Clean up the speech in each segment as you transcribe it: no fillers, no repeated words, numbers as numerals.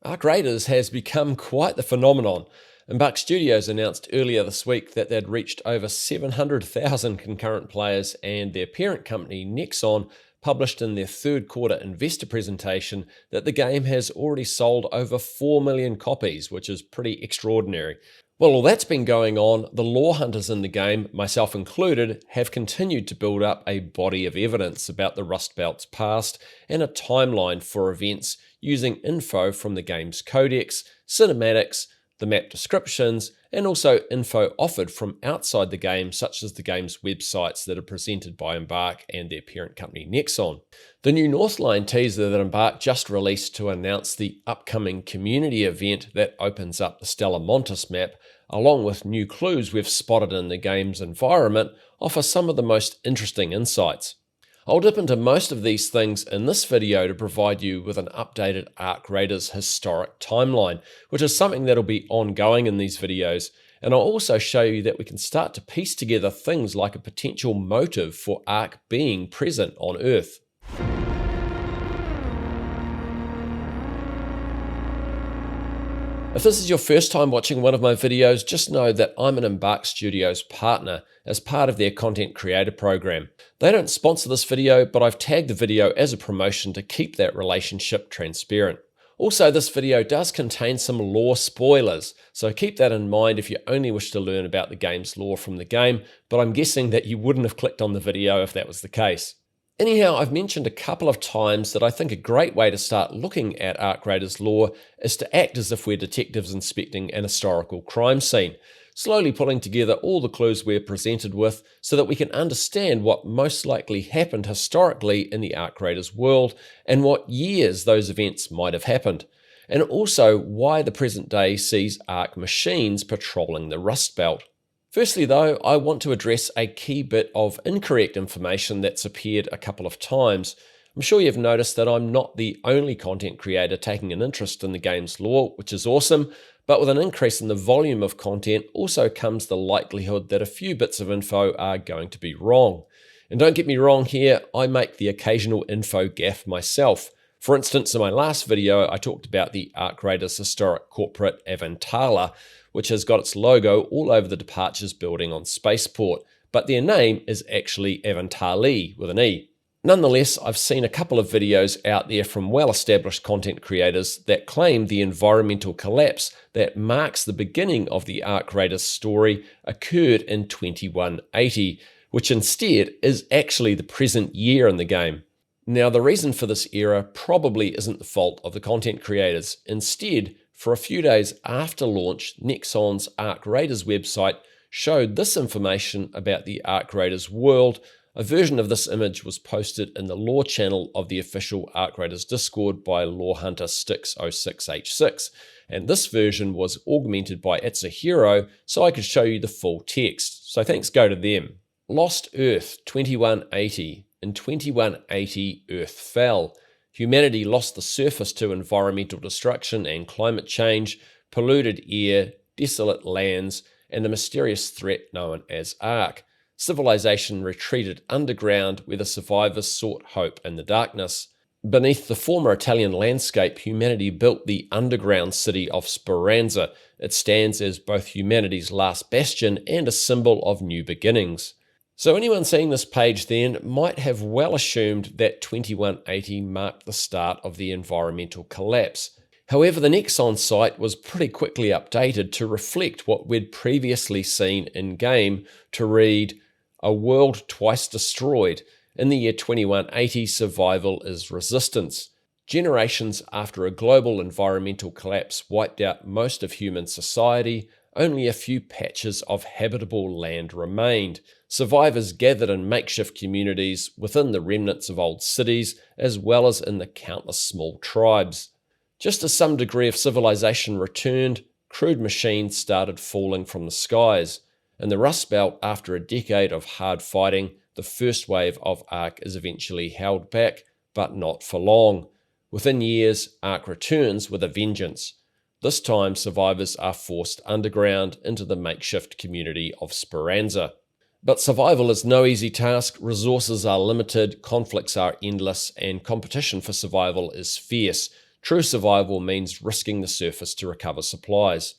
Arc Raiders has become quite the phenomenon. Embark Studios announced earlier this week that they'd reached over 700,000 concurrent players, and their parent company, Nexon, published in their third quarter investor presentation that the game has already sold over 4 million copies, which is pretty extraordinary. While all that's been going on, the lore hunters in the game, myself included, have continued to build up a body of evidence about the Rust Belt's past and a timeline for events using info from the game's codex, cinematics, the map descriptions, and also info offered from outside the game, such as the game's websites that are presented by Embark and their parent company Nexon. The new Northline teaser that Embark just released to announce the upcoming community event that opens up the Stella Montis map, along with new clues we've spotted in the game's environment, offer some of the most interesting insights. I'll dip into most of these things in this video to provide you with an updated Arc Raiders historic timeline, which is something that'll be ongoing in these videos, and I'll also show you that we can start to piece together things like a potential motive for Arc being present on Earth. If this is your first time watching one of my videos, just know that I'm an Embark Studios partner as part of their content creator program. They don't sponsor this video, but I've tagged the video as a promotion to keep that relationship transparent. Also, this video does contain some lore spoilers, so keep that in mind if you only wish to learn about the game's lore from the game, but I'm guessing that you wouldn't have clicked on the video if that was the case. Anyhow, I've mentioned a couple of times that I think a great way to start looking at Arc Raiders lore is to act as if we're detectives inspecting an historical crime scene, slowly pulling together all the clues we're presented with so that we can understand what most likely happened historically in the Arc Raiders world and what years those events might have happened, and also why the present day sees Arc machines patrolling the Rust Belt. Firstly though, I want to address a key bit of incorrect information that's appeared a couple of times. I'm sure you've noticed that I'm not the only content creator taking an interest in the game's lore, which is awesome, but with an increase in the volume of content also comes the likelihood that a few bits of info are going to be wrong. And don't get me wrong here, I make the occasional info gaffe myself. For instance, in my last video, I talked about the Arc Raiders historic corporate Avantala, which has got its logo all over the departures building on Spaceport, but their name is actually Avantali with an E. Nonetheless, I've seen a couple of videos out there from well-established content creators that claim the environmental collapse that marks the beginning of the Arc Raiders story occurred in 2180, which instead is actually the present year in the game. Now, the reason for this error probably isn't the fault of the content creators. Instead, for a few days after launch, Nexon's Arc Raiders website showed this information about the Arc Raiders world. A version of this image was posted in the lore channel of the official Arc Raiders Discord by lore hunter Styx06H6, and this version was augmented by Acerra so I could show you the full text, so thanks go to them. Lost Earth 2180. In 2180, Earth fell. Humanity lost the surface to environmental destruction and climate change, polluted air, desolate lands, and the mysterious threat known as Arc. Civilization retreated underground where the survivors sought hope in the darkness. Beneath the former Italian landscape, humanity built the underground city of Speranza. It stands as both humanity's last bastion and a symbol of new beginnings. So anyone seeing this page then might have well assumed that 2180 marked the start of the environmental collapse. However, the Nexon site was pretty quickly updated to reflect what we'd previously seen in-game to read, "A world twice destroyed. In the year 2180, survival is resistance. Generations after a global environmental collapse wiped out most of human society, only a few patches of habitable land remained. Survivors gathered in makeshift communities within the remnants of old cities, as well as in the countless small tribes. Just as some degree of civilization returned, crude machines started falling from the skies. In the Rust Belt, after a decade of hard fighting, the first wave of Arc is eventually held back, but not for long. Within years, Arc returns with a vengeance. This time, survivors are forced underground into the makeshift community of Speranza. But survival is no easy task, resources are limited, conflicts are endless, and competition for survival is fierce. True survival means risking the surface to recover supplies.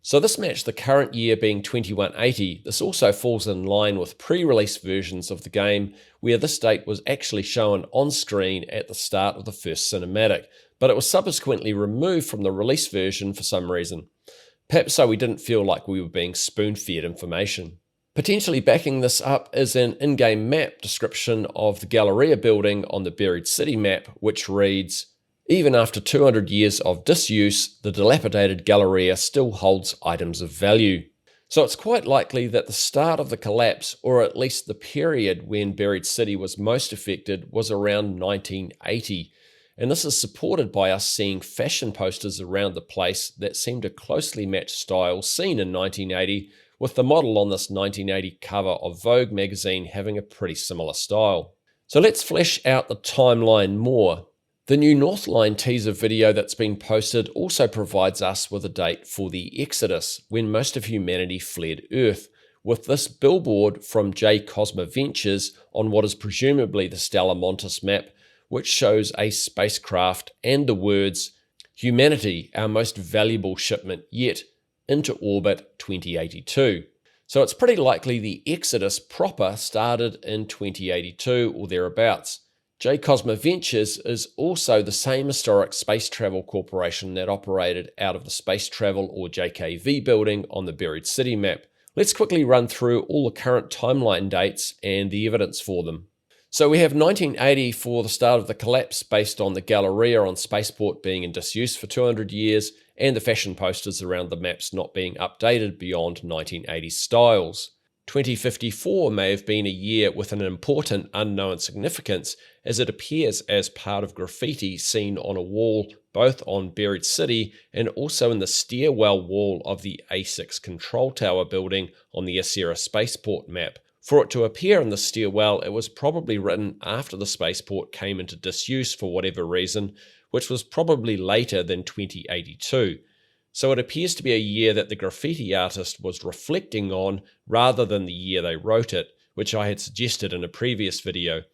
So this matched the current year being 2180. This also falls in line with pre-release versions of the game where this date was actually shown on screen at the start of the first cinematic, but it was subsequently removed from the release version for some reason. Perhaps so we didn't feel like we were being spoon-fed information. Potentially backing this up is an in-game map description of the Galleria building on the Buried City map, which reads, "Even after 200 years of disuse, the dilapidated Galleria still holds items of value." So it's quite likely that the start of the collapse, or at least the period when Buried City was most affected, was around 1980. And this is supported by us seeing fashion posters around the place that seem to closely match styles seen in 1980, with the model on this 1980 cover of Vogue magazine having a pretty similar style. So let's flesh out the timeline more. The new Northline teaser video that's been posted also provides us with a date for the Exodus, when most of humanity fled Earth, with this billboard from J. Cosma Ventures on what is presumably the Stella Montis map, which shows a spacecraft and the words, "Humanity, our most valuable shipment yet, into orbit 2082. So it's pretty likely the Exodus proper started in 2082 or thereabouts. J. Cosma Ventures is also the same historic space travel corporation that operated out of the Space Travel or JKV building on the Buried City map. Let's quickly run through all the current timeline dates and the evidence for them. So we have 1980 for the start of the collapse based on the Galleria on Spaceport being in disuse for 200 years and the fashion posters around the maps not being updated beyond 1980 styles. 2054 may have been a year with an important unknown significance, as it appears as part of graffiti seen on a wall both on Buried City and also in the stairwell wall of the A6 control tower building on the Acerra Spaceport map. For it to appear in the stairwell, it was probably written after the spaceport came into disuse for whatever reason, which was probably later than 2082. So it appears to be a year that the graffiti artist was reflecting on rather than the year they wrote it, which I had suggested in a previous video.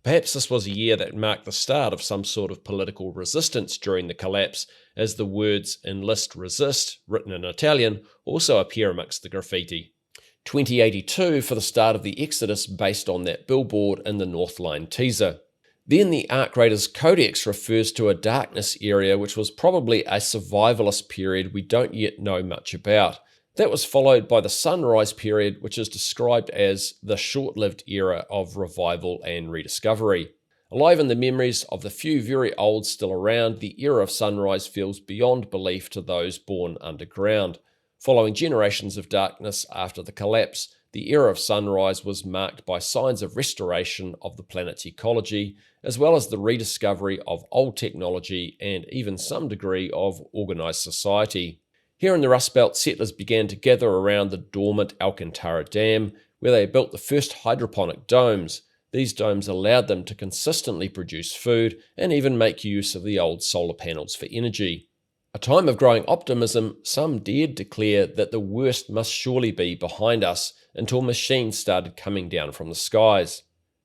Perhaps this was a year that marked the start of some sort of political resistance during the collapse, as the words "enlist, resist," written in Italian, also appear amongst the graffiti. 2082 for the start of the Exodus based on that billboard in the Northline teaser. Then the Arc Raiders Codex refers to a darkness area which was probably a survivalist period we don't yet know much about. That was followed by the Sunrise period, which is described as the short-lived era of revival and rediscovery. Alive in the memories of the few very old still around, the era of Sunrise feels beyond belief to those born underground. Following generations of darkness after the collapse, the era of Sunrise was marked by signs of restoration of the planet's ecology, as well as the rediscovery of old technology and even some degree of organised society. Here in the Rust Belt, settlers began to gather around the dormant Alcantara Dam, where they built the first hydroponic domes. These domes allowed them to consistently produce food and even make use of the old solar panels for energy. A time of growing optimism, some dared declare that the worst must surely be behind us until machines started coming down from the skies.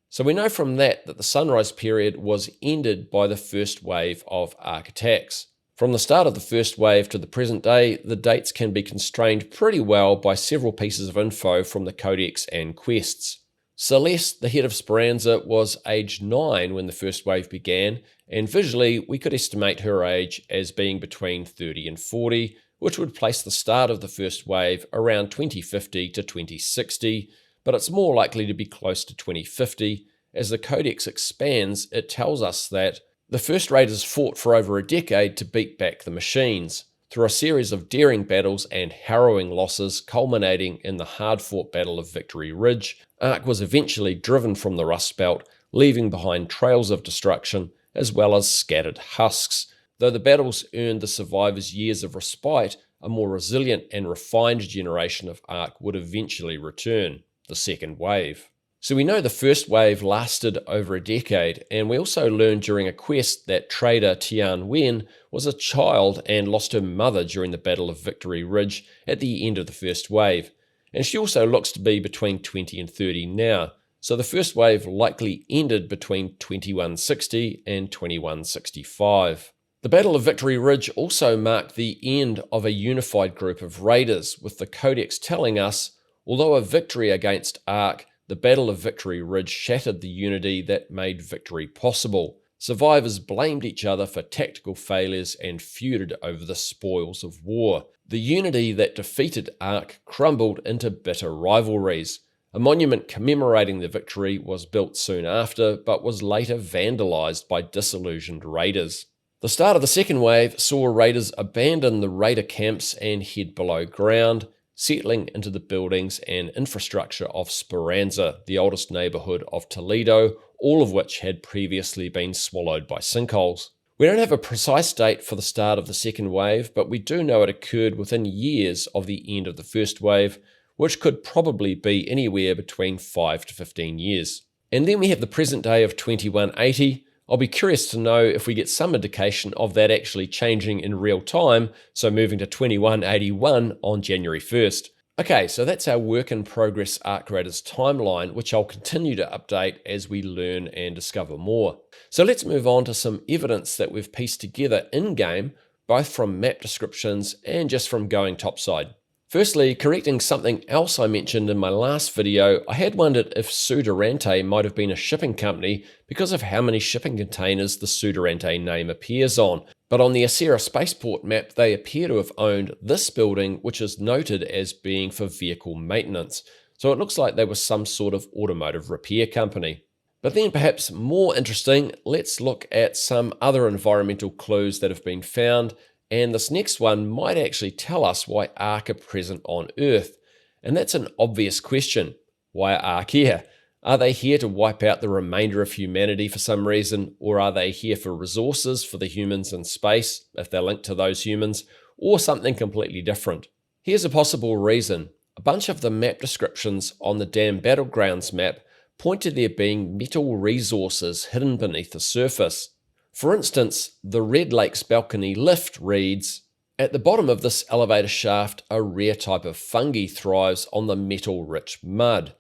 So we know from that the Sunrise period was ended by the first wave of Ark attacks. From the start of the first wave to the present day, the dates can be constrained pretty well by several pieces of info from the Codex and quests. Celeste, the head of Speranza, was age 9 when the first wave began, and visually we could estimate her age as being between 30 and 40, which would place the start of the first wave around 2050 to 2060, but it's more likely to be close to 2050. As the Codex expands, it tells us that the first raiders fought for over a decade to beat back the machines. Through a series of daring battles and harrowing losses culminating in the hard-fought Battle of Victory Ridge, Ark was eventually driven from the Rust Belt, leaving behind trails of destruction as well as scattered husks. Though the battles earned the survivors years of respite, a more resilient and refined generation of Ark would eventually return, the second wave. So we know the first wave lasted over a decade, and we also learned during a quest that trader Tian Wen was a child and lost her mother during the Battle of Victory Ridge at the end of the first wave. And she also looks to be between 20 and 30 now, so the first wave likely ended between 2160 and 2165. The Battle of Victory Ridge also marked the end of a unified group of raiders, with the Codex telling us, although a victory against Ark, the Battle of Victory Ridge shattered the unity that made victory possible. Survivors blamed each other for tactical failures and feuded over the spoils of war. The unity that defeated Ark crumbled into bitter rivalries. A monument commemorating the victory was built soon after, but was later vandalized by disillusioned raiders. The start of the second wave saw raiders abandon the raider camps and head below ground, settling into the buildings and infrastructure of Speranza, the oldest neighborhood of Toledo, all of which had previously been swallowed by sinkholes. We don't have a precise date for the start of the second wave, but we do know it occurred within years of the end of the first wave, which could probably be anywhere between 5 to 15 years. And then we have the present day of 2180. I'll be curious to know if we get some indication of that actually changing in real time, so moving to 2181 on January 1st. Okay, so that's our work in progress Ark Raiders timeline, which I'll continue to update as we learn and discover more. So let's move on to some evidence that we've pieced together in-game, both from map descriptions and just from going topside. Firstly, correcting something else I mentioned in my last video, I had wondered if Durante might have been a shipping company because of how many shipping containers the Durante name appears on. But on the Acerra Spaceport map, they appear to have owned this building, which is noted as being for vehicle maintenance. So it looks like they were some sort of automotive repair company. But then perhaps more interesting, let's look at some other environmental clues that have been found. And this next one might actually tell us why Ark are present on Earth. And that's an obvious question. Why are Ark here? Are they here to wipe out the remainder of humanity for some reason? Or are they here for resources for the humans in space, if they're linked to those humans? Or something completely different? Here's a possible reason. A bunch of the map descriptions on the damn Battlegrounds map point to there being metal resources hidden beneath the surface. For instance, the Red Lakes balcony lift reads, "At the bottom of this elevator shaft, a rare type of fungi thrives on the metal-rich mud."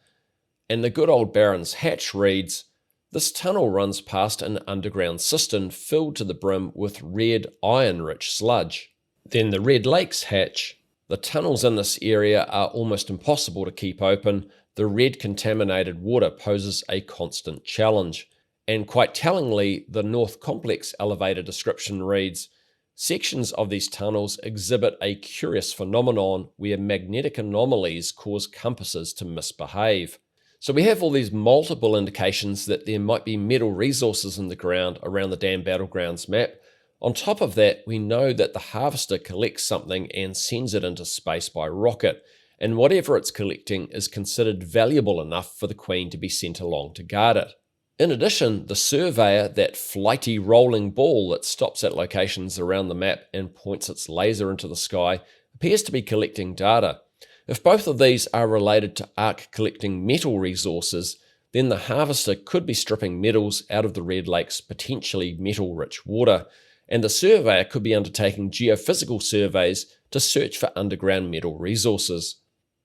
And the good old Baron's hatch reads, "This tunnel runs past an underground cistern filled to the brim with red iron-rich sludge." Then the Red Lakes hatch, "The tunnels in this area are almost impossible to keep open. The red contaminated water poses a constant challenge." And quite tellingly, the North Complex elevator description reads, "Sections of these tunnels exhibit a curious phenomenon where magnetic anomalies cause compasses to misbehave." So we have all these multiple indications that there might be metal resources in the ground around the damn Battlegrounds map. On top of that, we know that the harvester collects something and sends it into space by rocket, and whatever it's collecting is considered valuable enough for the Queen to be sent along to guard it. In addition, the surveyor, that flighty rolling ball that stops at locations around the map and points its laser into the sky, appears to be collecting data. If both of these are related to Ark collecting metal resources, then the harvester could be stripping metals out of the Red Lake's potentially metal-rich water, and the surveyor could be undertaking geophysical surveys to search for underground metal resources.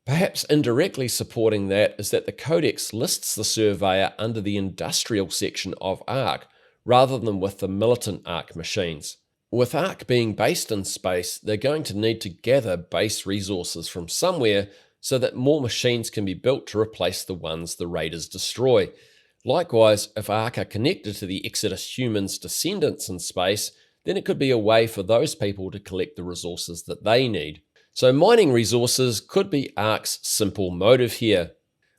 Perhaps indirectly supporting that is that the Codex lists the surveyor under the industrial section of Ark, rather than with the militant Ark machines. With Ark being based in space, they're going to need to gather base resources from somewhere so that more machines can be built to replace the ones the raiders destroy. Likewise, if Ark are connected to the Exodus humans' descendants in space, then it could be a way for those people to collect the resources that they need. So mining resources could be Ark's simple motive here.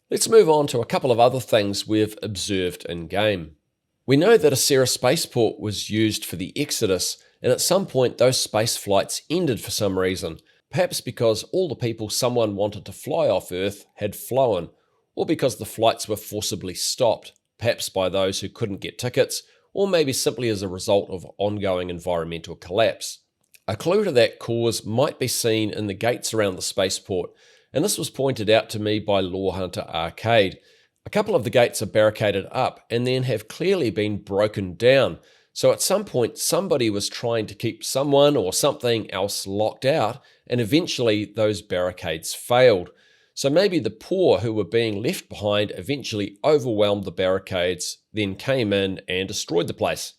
Let's move on to a couple of other things we've observed in-game. We know that Acerra Spaceport was used for the Exodus, and at some point those space flights ended for some reason, perhaps because all the people someone wanted to fly off Earth had flown, or because the flights were forcibly stopped, perhaps by those who couldn't get tickets, or maybe simply as a result of ongoing environmental collapse. A clue to that cause might be seen in the gates around the spaceport, and this was pointed out to me by Lore Hunter Arcade. A couple of the gates are barricaded up and then have clearly been broken down, so at some point somebody was trying to keep someone or something else locked out, and eventually those barricades failed. So maybe the poor who were being left behind eventually overwhelmed the barricades, then came in and destroyed the place.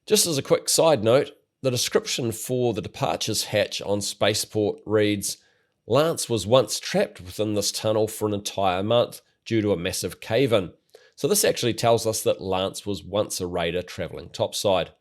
Just as a quick side note, The description for the departures hatch on Spaceport reads, Lance was once trapped within this tunnel for an entire month due to a massive cave-in. So this actually tells us that Lance was once a raider travelling topside.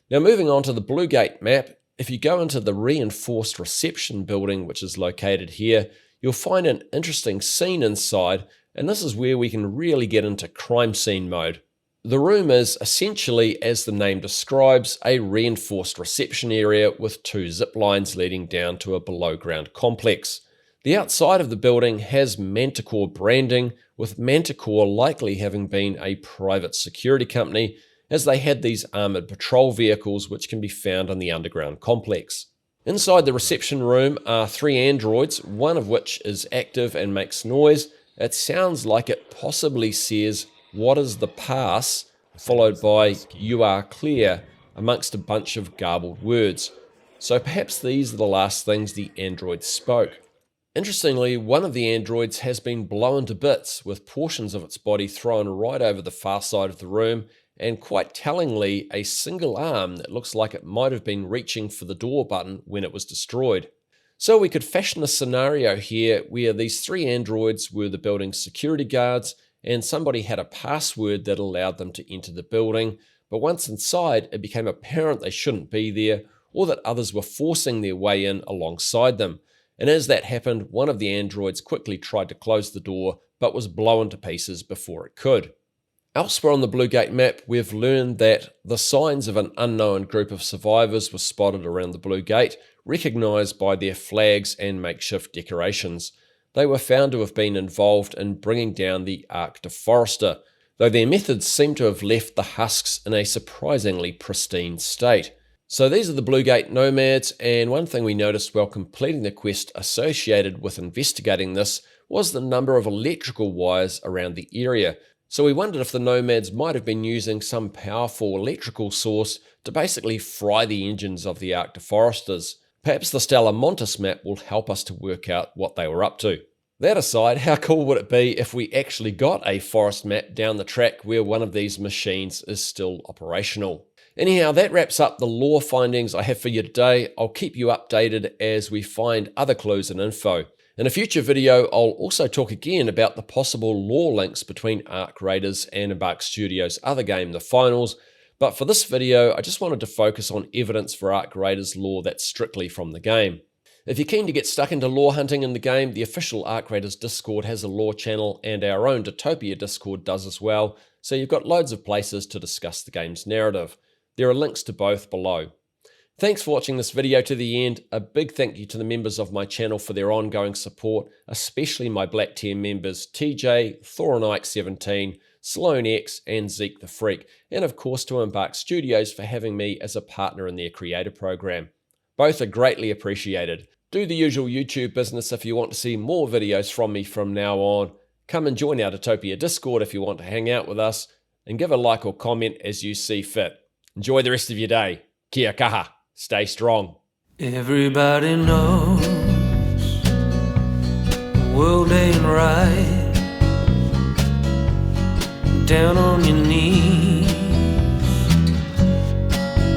Now moving on to the Blue Gate map, if you go into the reinforced reception building, which is located here, you'll find an interesting scene inside, and this is where we can really get into crime scene mode. The room is essentially, as the name describes, a reinforced reception area with 2 zip lines leading down to a below-ground complex. The outside of the building has Manticore branding, with Manticore likely having been a private security company, as they had these armoured patrol vehicles which can be found in the underground complex. Inside the reception room are 3 androids, one of which is active and makes noise. It sounds like it possibly says, "What is the pass?" followed by "You are clear," amongst a bunch of garbled words. So perhaps these are the last things the androids spoke. Interestingly, one of the androids has been blown to bits, with portions of its body thrown right over the far side of the room, and quite tellingly, a single arm that looks like it might have been reaching for the door button when it was destroyed. So we could fashion a scenario here where these 3 androids were the building's security guards, and somebody had a password that allowed them to enter the building, but once inside, it became apparent they shouldn't be there, or that others were forcing their way in alongside them. And as that happened, one of the androids quickly tried to close the door, but was blown to pieces before it could. Elsewhere on the Blue Gate map, we've learned that the signs of an unknown group of survivors were spotted around the Blue Gate, recognised by their flags and makeshift decorations. They were found to have been involved in bringing down the Ark Deforester, though their methods seem to have left the husks in a surprisingly pristine state. So these are the Blue Gate Nomads, and one thing we noticed while completing the quest associated with investigating this was the number of electrical wires around the area. So we wondered if the Nomads might have been using some powerful electrical source to basically fry the engines of the Ark Deforesters. Perhaps the Stellar Montis map will help us to work out what they were up to. That aside, how cool would it be if we actually got a forest map down the track where one of these machines is still operational? Anyhow, that wraps up the lore findings I have for you today. I'll keep you updated as we find other clues and info. In a future video, I'll also talk again about the possible lore links between Ark Raiders and Embark Studios' other game, The Finals, but for this video, I just wanted to focus on evidence for Ark Raiders lore that's strictly from the game. If you're keen to get stuck into lore hunting in the game, the official Ark Raiders Discord has a lore channel, and our own Dystopia Discord does as well, so you've got loads of places to discuss the game's narrative. There are links to both below. Thanks for watching this video to the end. A big thank you to the members of my channel for their ongoing support, especially my Black Tier members TJ, Thoronike17, Sloan X, and Zeke the Freak, and of course to Embark Studios for having me as a partner in their creator program. Both are greatly appreciated. Do the usual YouTube business if you want to see more videos from me from now on. Come and join our Dystopia Discord if you want to hang out with us, and give a like or comment as you see fit. Enjoy the rest of your day. Kia kaha. Stay strong. Everybody knows the world ain't right. Down on your knees,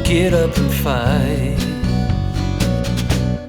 get up and fight.